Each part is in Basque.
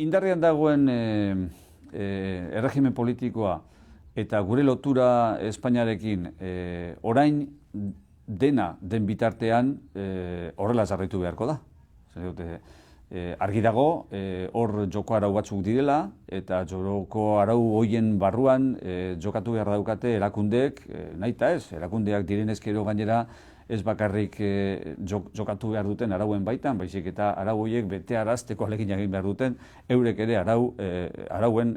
Indarrean dagoen erregimen politikoa eta gure lotura Espainiarekin orain dena den bitartean horrela jarraitu beharko da. Argi dago, hor joko arau batzuk direla eta joko arau hoien barruan jokatu behar daukate erakundeek, nahita ez, erakundeak direnezkero gainera ez bakarrik jokatu behar duten arauen baitan, baizik eta arau horiek betearazteko ahalegina egin behar duten, eurek ere arauen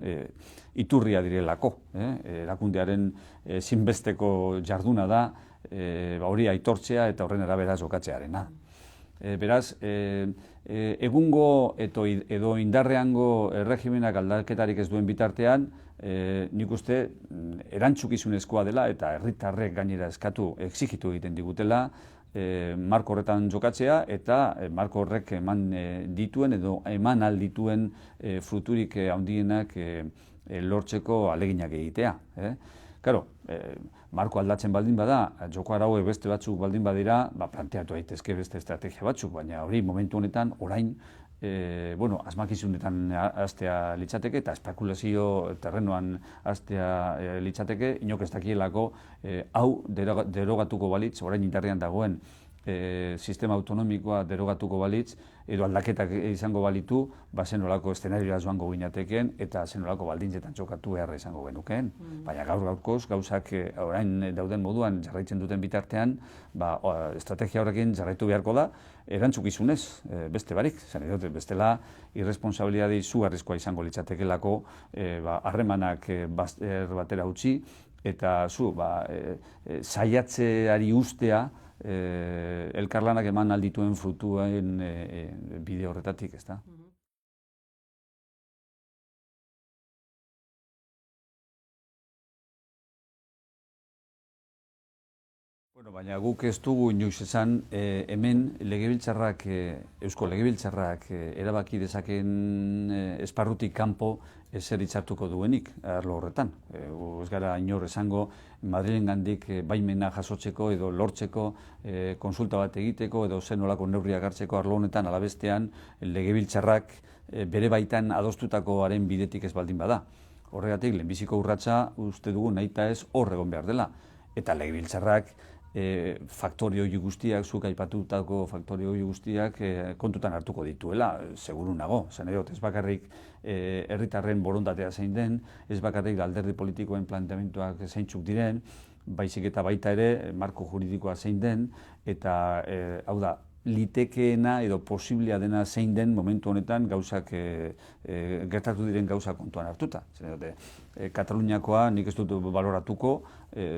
iturria direlako. Erakundearen ezinbesteko jarduna da hori aitortzea eta horren arabera jokatzearena. Beraz, egungo edo indarreango erregimenak aldaketarik ez duen bitartean, nik uste erantzukizunezkoa dela eta herritarrek gainera exigitu egiten digutela marko horretan jokatzea eta marko horrek eman dituen edo eman aldituen fruturik handienak lortzeko ahaleginak egitea. Claro, marko aldatzen baldin bada, joko arauek beste batzuk baldin badira, planteatu daitezke beste estrategia batzuk, baina hori momentu honetan orain asmakizunetan hastea litzateke eta espekulazio terrenoan hastea litzateke, inok ez dakielako hau derogatuko balitz, orain indarrean dagoen sistema autonomikoa derogatuko balitz, edo aldaketak izango balitu, zenolako eszenarioa joango ginateken eta zenolako baldintzetan jokatu beharra izango genukeen. Baina gaurkoz, gauzak orain dauden moduan jarraitzen duten bitartean, estrategia horrekin jarraitu beharko da, erantzukizunez, beste barik. Bestela, irresponsabilitate izugarrizkoa izango litzatekelako harremanak batera utzi, eta saiatzeari ustea elkarlanak eman aldituen frutuen bide horretatik, ezta? Baina guk ez dugu inoiz esan hemen legebiltzarrak, Eusko Legebiltzarrak erabaki dezakeen esparrutik kanpo ezer hitzartuko duenik arlo horretan. Ez gara inor esango Madrilengandik baimena jasotzeko edo lortzeko kontsulta bat egiteko edo zenolako neurriak hartzeko arlo honetan alabestean legebiltzarrak bere baitan adostutakoaren bidetik ez baldin bada. Horregatik lehenbiziko urratsa uste dugu nahita ez hor egon behar dela. Eta legebiltzarrak faktorio hori guztiak, zuk aipatutako faktorio hori guztiak kontutan hartuko dituela, seguru nago. Ez bakarrik herritarren borondatea zein den, ez bakarrik alderdi politikoen planteamenduak zeintzuk diren, baizik eta baita ere marko juridikoa zein den, eta hau da, litekeena edo posiblea dena zein den momentu honetan gauzak gertatu diren gauzak kontuan hartuta. Kataluniakoa nik ez dut baloratuko,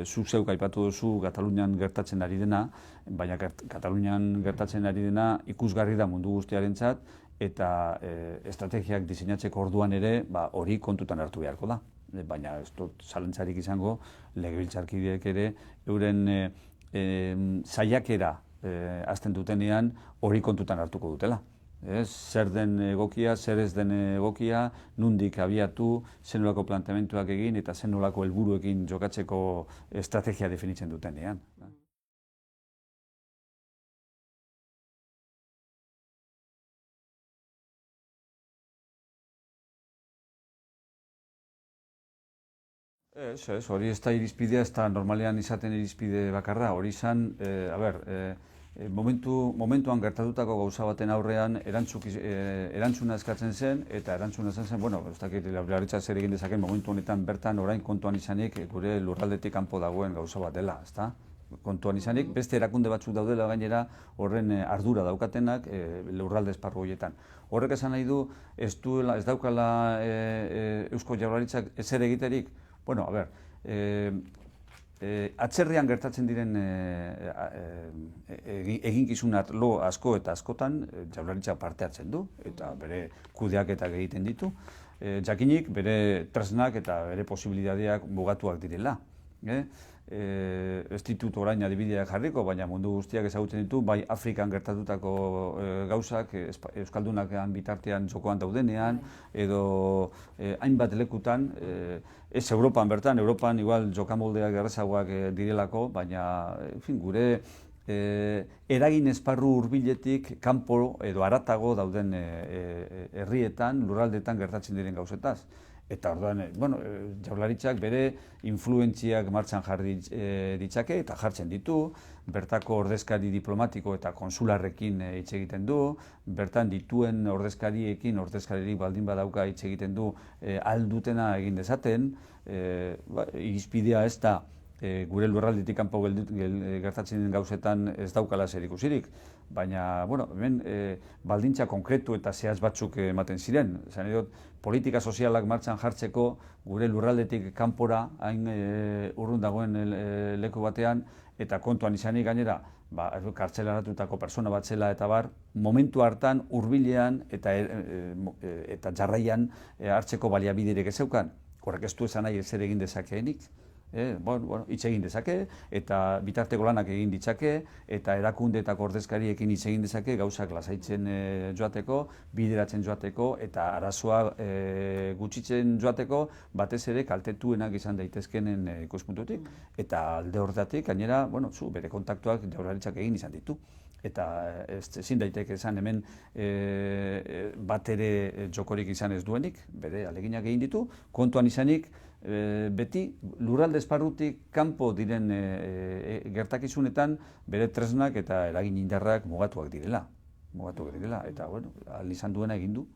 zuk zeuk aipatu duzu Katalunian gertatzen ari dena, baina Katalunian gertatzen ari dena ikusgarri da mundu guztiarentzat eta estrategiak diseinatzeko orduan ere hori kontutan hartu beharko da. Baina ez dut zalantzarik izango legebiltzarkideek ere euren saiakera hasten dutenean hori kontutan hartuko dutela. Zer den egokia, zer ez den egokia, nondik abiatu, zenolako planteamenduak egin eta zenolako helburuekin jokatzeko estrategia definitzen dutenean. Hori ez da irizpidea, ez da normalean izaten irizpide bakarra. Hori izan, momentuan gertatutako gauza baten aurrean erantzuna eskatzen zen, eta erantzuna zen, ez dakit Jaurlaritzak zer egin dezaken momentu honetan bertan orain kontuan izanik gure lurraldetik kanpo dagoen gauza bat dela, ezta? Kontuan izanik, beste erakunde batzuk daudela gainera horren ardura daukatenak lurralde esparru horietan. Horrek esan nahi du, ez daukala Eusko Jaurlaritzak ezer egiterik? Atzerrian gertatzen diren eginkizun arlo asko eta askotan Jaurlaritzak parte hartzen du eta bere kudeaketak egiten ditu. Jakinik bere tresnak eta bere posibilitateak mugatuak direla. Ez ditut orain adibideak jarriko, baina mundu guztiak ezagutzen ditu, bai Afrikan gertatutako gauzak Euskaldunak bitartean jokoan daudenean, edo hainbat lekutan, ez Europan bertan, Europan igual jokamoldeak errezagoak direlako, baina gure eragin esparru hurbiletik kanpo edo haratago dauden herrietan, lurraldetan gertatzen diren gauzetaz. Eta orduan, Jaurlaritzak bere influentziak martxan jarri ditzake eta jartzen ditu, bertako ordezkari diplomatiko eta konsularrekin hitz egiten du, bertan dituen ordezkariekin, ordezkaririk baldin badauka hitz egiten du aldutena egin dezaten, irizpidea ez da gure lurraldetik kanpo gertatzen den gauzetan ez daukala zer ikusirik, baina hemen baldintza konkretu eta zehaz batzuk ematen ziren. Zan edot, politika sozialak martxan jartzeko gure lurraldetik kanpora hain urrun dagoen leku batean eta kontuan izanik gainera kartzelaratutako persona bat zela eta bar, momentu hartan hurbilean eta jarraian hartzeko baliabiderik ez zeukan. Horrek ez du esan nahi ezer egin dezakeenik. Hitz egin dezake, eta bitarteko lanak egin ditzake, eta erakundeetako ordezkariekin hitz egin dezake, gauzak lasaitzen joateko, bideratzen joateko, eta arazoa gutxitzen joateko, batez ere kaltetuenak izan daitezkenen ikuspuntutik. Eta alde horretatik, gainera, bere kontaktuak Jaurlaritzak egin izan ditu. Eta ezin daiteke esan hemen bat ere jokorik izan ez duenik, bere aleginak egin ditu, kontuan izanik, beti lurralde esparrutik kanpo diren gertakizunetan bere tresnak eta eragin indarrak mugatuak direla. Eta, ahal izan duena egin du.